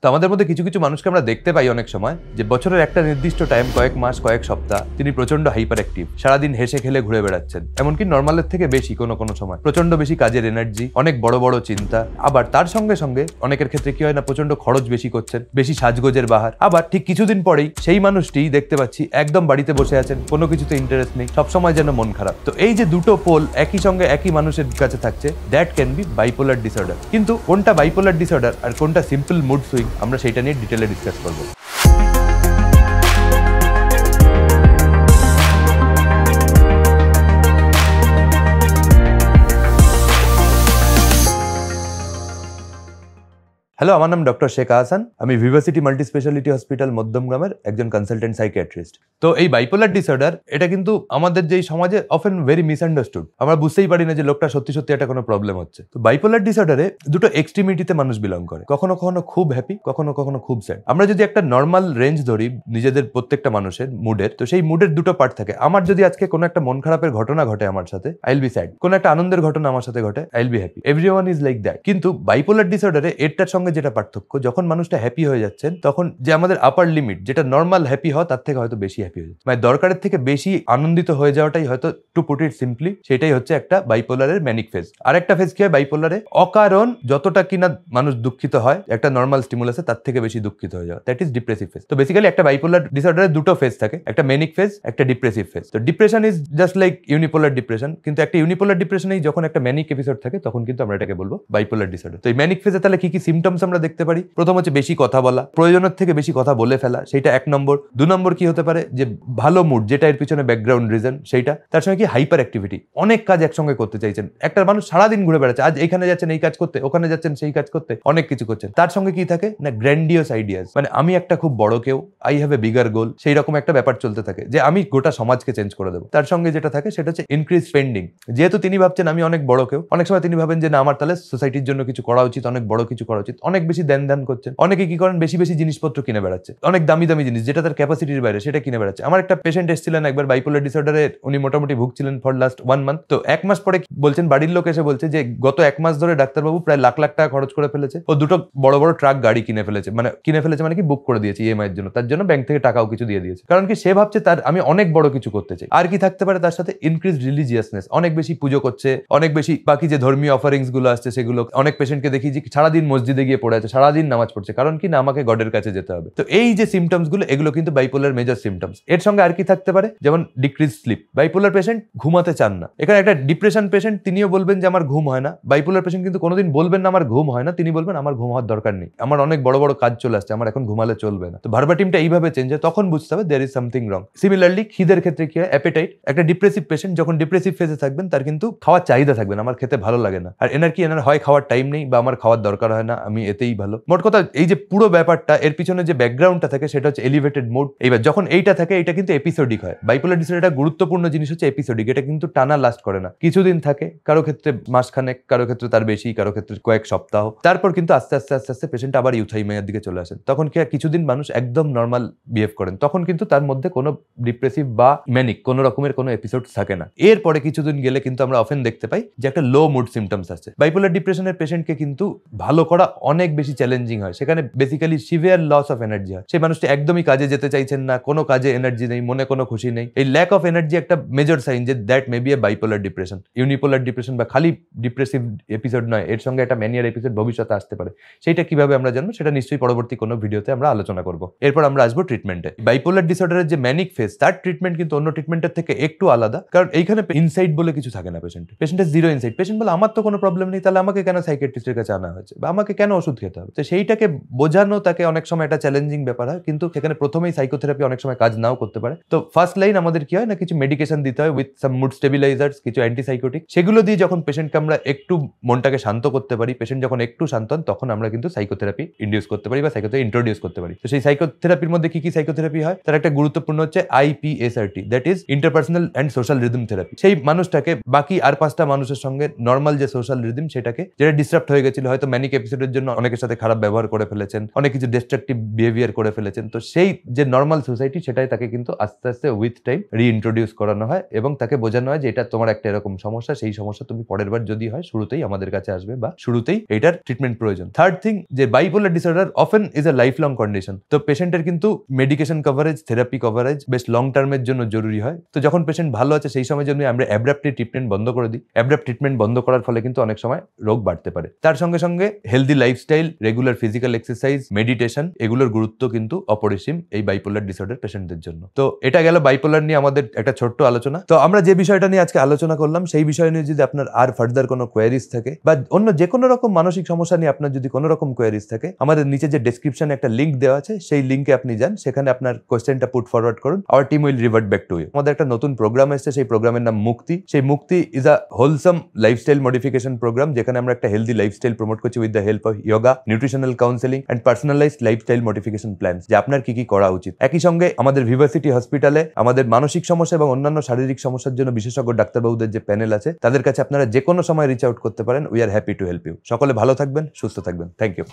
তো আমাদের মধ্যে কিছু কিছু মানুষকে আমরা দেখতে পাই অনেক সময় যে বছরের একটা নির্দিষ্ট টাইম, কয়েক মাস, কয়েক সপ্তাহ তিনি প্রচন্ড হাইপার অ্যাক্টিভ, সারাদিন হেসে খেলে ঘুরে বেড়াচ্ছেন, এমনকি নর্মালের থেকে বেশি কোনো কোনো সময় প্রচন্ড বেশি কাজের এনার্জি, অনেক বড় বড় চিন্তা। আবার তার সঙ্গে সঙ্গে অনেকের ক্ষেত্রে কি হয় না, প্রচন্ড খরচ বেশি করছেন, বেশি সাজগোজের বাহার। আবার ঠিক কিছুদিন পরেই সেই মানুষটি দেখতে পাচ্ছি একদম বাড়িতে বসে আছেন, কোনো কিছুতে ইন্টারেস্ট নেই, সবসময় যেন মন খারাপ। তো এই যে দুটো পোল একই সঙ্গে একই মানুষের কাছে থাকছে, that can be bipolar disorder. কিন্তু কোনটা বাইপোলার ডিসঅর্ডার আর কোনটা সিম্পল মুড সুইং, আমরা সেটা নিয়ে ডিটেলে ডিসকাস করবো। হ্যালো, আমার নাম ডক্টর শেখ আহসান। আমি ভিভাসিটি মাল্টি স্পেশালিটি হসপিটাল মধ্যমগ্রামের একজন কনসালটেন্ট সাইকিয়াট্রিস্ট। তো এই বাইপোলার ডিসঅর্ডার এটা কিন্তু আমাদের যেই সমাজে অফেন ভেরি মিসআন্ডারস্টুড, আমরা বুঝতেই পারি না যে লোকটা সত্যি সত্যি একটা কোনো প্রবলেম হচ্ছে। তো বাইপোলার ডিসঅর্ডারে দুটো এক্সট্রিমিটিতে মানুষ বিলং করে, কখনো কখনো খুব হ্যাপি, কখনো কখনো খুব স্যাড। আমরা যদি একটা নর্মাল রেঞ্জ ধরি নিজেদের প্রত্যেকটা মানুষের মুডের, তো সেই মুডের দুটো পার্ট থাকে। আমার যদি আজকে কোনো একটা মন খারাপের ঘটনা ঘটে আমার সাথে, আই উইল বি স্যাড। কোনো একটা আনন্দের ঘটনা আমার সাথে ঘটে, I will be happy. Everyone is like that. কিন্তু বাইপোলার ডিসঅর্ডারে এটার সঙ্গে যেটা পার্থক্য, যখন মানুষটা হ্যাপি হয়ে যাচ্ছেন তখন যে আমাদের আপার লিমিট, যেটা নর্মাল হ্যাপি হয় তার থেকে হয়তো বেশি হ্যাপি হয়ে যাচ্ছে, মানে দরকারের থেকে বেশি আনন্দিত হয়ে যাওয়াটাই হয়তো, টু পুট ইট সিম্পলি, সেটাই হচ্ছে একটা বাইপোলারের ম্যানিক ফেজ। আর একটা ফেজ কি হয় বাইপোলারে, অকারণ যতটা কিনা মানুষ দুঃখিত হয় একটা নর্মাল স্টিমুলাসে তার থেকে বেশি দুঃখিত হয়ে যাওয়া, দ্যাট ইজ ডিপ্রেসিভ ফেজ। তো বেসিক্যালি একটা বাইপোলার ডিসঅর্ডারের দুটো ফেজ থাকে, একটা ম্যানিক ফেজ, একটা ডিপ্রেসিভ ফেজ। তো depression is just like unipolar depression, কিন্তু একটা ইউনিপোলার ডিপ্রেশনেই যখন একটা ম্যানিক এপিসোড থাকে তখন কিন্তু আমরা এটাকে বলবো বাইপোলার ডিসঅর্ডার। তো এই ম্যানিক ফেজে তাহলে কি কি সিমটমস আমরা দেখতে পারি? প্রথম হচ্ছে বেশি কথা বলা, প্রয়োজনের থেকে বেশি কথা বলে ফেলা, সেইটা এক নম্বর। দু নম্বর কি হতে পারে, যে ভালো মুড, যেটা এর পিছনে ব্যাকগ্রাউন্ড রিজন সেইটা। তার সঙ্গে কি হাইপার অ্যাক্টিভিটি, অনেক কাজ একসঙ্গে করতে চাইছেন। একটা মানুষ সারাদিন ঘুরে বেড়াচ্ছে, আজ এখানে যাচ্ছেন এই কাজ করতে, ওখানে যাচ্ছেন সেই কাজ করতে, অনেক কিছু করছেন। তার সঙ্গে কি থাকে না, গ্র্যান্ডিয়াস আইডিয়াস, মানে আমি একটা খুব বড় কেউ, আই হ্যাভ এ বিগার গোল, সেই রকম একটা ব্যাপার চলতে থাকে যে আমি গোটা সমাজকে চেঞ্জ করে দেবো। তার সঙ্গে যেটা থাকে সেটা হচ্ছে ইনক্রিজ স্পেন্ডিং। যেহেতু তিনি ভাবছেন আমি অনেক বড় কেউ, অনেক সময় তিনি ভাবেন যে না, আমার তাহলে সোসাইটির জন্য কিছু করা উচিত, অনেক বড় কিছু করা উচিত, অনেক বেশি দেন করছেন। অনেকে কি করেন, বেশি বেশি জিনিসপত্র কিনে বেড়াচ্ছে, অনেক দামি দামি জিনিস যেটা তার ক্যাপাসিটির বাইরে সেটা কিনে বেড়াচ্ছে। আমার একটা পেশেন্ট এসেছিলেন একবার বাইপোলার ডিসঅর্ডারে, উনি মোটামুটি ভুগছিলেন ফর লাস্ট 1 মান্থ। তো 1 মাস পরে বলছেন, বাড়ির লোক এসে বলছে যে গত 1 মাস ধরে ডাক্তারবাবু প্রায় লাখ লাখ টাকা খরচ করে ফেলেছে, ও দুটো বড় বড় ট্রাক গাড়ি কিনে ফেলেছে, মানে কি বুক করে দিয়েছে ইএমআই এর জন্য, তার জন্য ব্যাংক থেকে টাকাও কিছু দিয়ে দিয়েছে। কারণ কি, সে ভাবছে তার আমি অনেক বড় কিছু করতে চাই। আর কি থাকতে পারে তার সাথে, ইনক্রিজ রিলিজিয়াসনেস, অনেক বেশি পুজো করছে, অনেক বেশি বাকি যে ধর্মীয় অফারিংস গুলো আসছে সেগুলো। অনেক পেশেন্টকে দেখি যে সারাদিন মসজিদে গিয়ে পড়ে আছে, সারাদিন নামাজ পড়ছে, কারণ কি না, আমাকে গডের কাছে যেতে হবে। তো এই যে সিমটমস গুলো, এগুলো কিন্তু বাইপোলার মেজর সিমটমস। এর সঙ্গে আর কি থাকতে পারে, যেমন ডিক্রিজ স্লিপ। বাইপোলার পেশেন্ট ঘুমাতে চান না। এখানে একটা ডিপ্রেশন পেশেন্ট, তিনিও বলবেন যে আমার ঘুম হয় না। বাইপোলার পেশেন্ট কিন্তু কোনোদিন বলবেন না আমার ঘুম হয় না, তিনি বলবেন আমার ঘুম হওয়ার দরকার নেই, আমার অনেক বড় বড় কাজ চলে আসছে, আমার এখন ঘুমালে চলবে না। তো ভার্বাটিমটা এইভাবে চেঞ্জ হয়, তখন বুঝতে হবে there is something wrong. Similarly খিদের ক্ষেত্রে কি হয়, অ্যাপেটাইট। একটা ডিপ্রেসিভ পেশেন্ট যখন ডিপ্রেসিভ ফেজে থাকবেন তার কিন্তু খাওয়ার চাহিদা থাকবে না, আমার খেতে ভালো লাগে না। আর এনার হয় খাওয়ার টাইম নেই, বা আমার খাওয়ার দরকার হয় না, আমি এতেই ভালো। মোট কথা, এই যে পুরো ব্যাপারটা, এর পিছনে যে ব্যাকগ্রাউন্ডটা থাকে সেটা হচ্ছে এলিভেটেড মুড। এইবার যখন এইটা থাকে, এটা কিন্তু এপিসোডিক হয়। বাইপোলার ডিসঅর্ডার একটা গুরুত্বপূর্ণ জিনিস হচ্ছে এপিসোডিক, এটা কিন্তু টানা লাস্ট করে না, কিছুদিন থাকে, কারো ক্ষেত্রে মাসখানেক, কারো ক্ষেত্রে তার বেশি, কারো ক্ষেত্রে কয়েক সপ্তাহ, তারপর কিন্তু আস্তে আস্তে আস্তে আস্তে পেশেন্ট আবার ইউথাইমিয়ার দিকে চলে আসেন। তখন কি কিছুদিন মানুষ একদম নর্মাল বিহেভ করেন, তখন কিন্তু তার মধ্যে কোনো ডিপ্রেসিভ বা ম্যানিক কোনো রকমের কোনো এপিসোড থাকে না। এরপরে কিছুদিন গেলে কিন্তু আমরা অফেন দেখতে পাই যে একটা লো মুড সিমটমস আসছে। বাইপোলার ডিপ্রেশনের পেশেন্টকে কিন্তু ভালো করা অনেক বেশি চ্যালেঞ্জিং হয়, সেখানে basically severe loss of energy হয়। সেই মানুষটি একদমই কাজে যেতে চাইছেন না, কোনো কাজে এনার্জি নেই, মনে কোনো খুশি নেই। এই ল্যাক অফ এনার্জি একটা মেজর সাইন যে that may B A bipolar depression. Unipolar depression বা খালি ডিপ্রেসিভ এপিসোড নয়, এর সঙ্গে একটা ম্যানিয়ার এপিসোড ভবিষ্যতে আসতে পারে। সেইটা কিভাবে আমরা জানবো, সেটা নিশ্চয়ই পরবর্তী কোনো ভিডিওতে আমরা আলোচনা করব। এরপর আমরা আসবো ট্রিটমেন্টে। বাইপোলার ডিসঅর্ডারের যে ম্যানিক ফেজ, তার ট্রিটমেন্ট কিন্তু অন্য ট্রিটমেন্টের থেকে একটু আলাদা, কারণ এইখানে ইনসাইট বলে কিছু থাকে না পেশেন্টের জিরো ইনসাইট। পেশেন্ট বলে আমার তো কোনো প্রবলেম নেই, তাহলে আমাকে কেন সাইকিয়াট্রিস্টের কাছে আনা হয়েছে, বা আমাকে কেন ওষুধ খেতে হবে। তো সেইটাকে বোঝানো তাকে অনেক সময় একটা চ্যালেঞ্জিং ব্যাপার হয়, কিন্তু সেখানে প্রথমেই সাইকোথেরাপি অনেক সময় কাজ নাও করতে পারে। তো ফার্স্ট লাইন আমাদের কি হয় না, কিছু মেডিকেশন দিতে হয় উইথ সাম মুড স্টেবিলাইজার্স, কিছু অ্যান্টিসাইকোটিক, সেগুলো দিয়ে যখন পেশেন্টকে আমরা একটু মনটাকে শান্ত করতে পারি, পেশেন্ট যখন একটু শান্ত হন, তখন আমরা কিন্তু সাইকোথেরাপি ইন্ডিউস করতে পারি বা সাইকোথেরাপি ইন্ট্রোডিউস করতে পারি। তো সেই সাইকোথেরাপির মধ্যে কি কি সাইকোথেরাপি হয়, তার একটা গুরুত্বপূর্ণ হচ্ছে IPSRT, that is interpersonal and social rhythm therapy. সেই মানুষটাকে বাকি আর 5টা মানুষের সঙ্গে নর্মাল যে সোশ্যাল রিদম, সেটাকে যেটা ডিস্টার্ব হয়ে গেছিল, হয়তো ম্যানিক এপিসোডের জন্য অনেকের সাথে খারাপ ব্যবহার করে ফেলেছেন, অনেক কিছু ডিস্ট্রাকটিভ বিহেভিয়ার করে ফেলেছেন। তো সেই যে নর্মাল সোসাইটি সেটাই তাকে কিন্তু আস্তে আস্তে উইথ টাইম রিইন্ট্রোডিউস করানো হয় এবং তাকে বোঝানো হয় যে এটা তোমার একটা এরকম সমস্যা, সেই সমস্যা তুমি পরের বার যদি হয় শুরুতেই আমাদের কাছে আসবে বা শুরুতেই এটার ট্রিটমেন্ট প্রয়োজন। থার্ড থিং, যে bipolar disorder often is a life long condition. তো পেশেন্টের কিন্তু মেডিকেশন কভারেজ, থেরাপি কভারেজ বেশ লং টার্মের জন্য জরুরি হয়। তো যখন পেশেন্ট ভালো আছে সেই সময় যদি আমরা অ্যাব্রাপ্টলি ট্রিটমেন্ট বন্ধ করে দিই, অ্যাব্রাপ্ট ট্রিটমেন্ট বন্ধ করার ফলে কিন্তু অনেক সময় রোগ বাড়তে পারে। তার সঙ্গে সঙ্গে healthy lifestyle, regular physical exercise, meditation, এগুলোর গুরুত্ব কিন্তু অপরিসীম এই বাইপোলার ডিসঅর্ডার পেশেন্টদের জন্য। তো এটা গেল বাইপোলার নিয়ে আমাদের একটা ছোট্ট আলোচনা। তো আমরা যে বিষয়টা নিয়ে আজকে আলোচনা করলাম সেই বিষয় নিয়ে যদি আপনার আর ফার্দার কোনো কোয়ারিজ থাকে বা অন্য যে কোনো রকম মানসিক সমস্যা নিয়ে আপনার যদি কোনো রকম কোয়ারিজ থাকে, আমাদের নিচে যে ডেসক্রিপশনে একটা লিংক দেওয়া আছে সেই লিংকে আপনি যান, সেখানে আপনার কোয়েশ্চেনটা পুট ফরওয়ার্ড করুন, our team will revert back to you. আমাদের একটা নতুন প্রোগ্রাম এসেছে, সেই প্রোগ্রামের নাম মুক্তি। সেই Mukti is a wholesome lifestyle modification programme, যেখানে আমরা একটা হেলদি লাইফস্টাইল প্রমোট করছি with the help of yoga, nutritional counselling and personalised lifestyle modification plan, যে আপনার কি কি করা উচিত। একই সঙ্গে আমাদের ভিভাসিটি হসপিটালে আমাদের মানসিক সমস্যা এবং অন্যান্য শারীরিক সমস্যার জন্য বিশেষজ্ঞ ডাক্তারবাবুদের যে প্যানেল আছে তাদের কাছে আপনারা যে কোনো সময় রিচ আউট করতে পারেন। We are happy to help you. সকলে ভালো থাকবেন, সুস্থ থাকবেন। Thank you.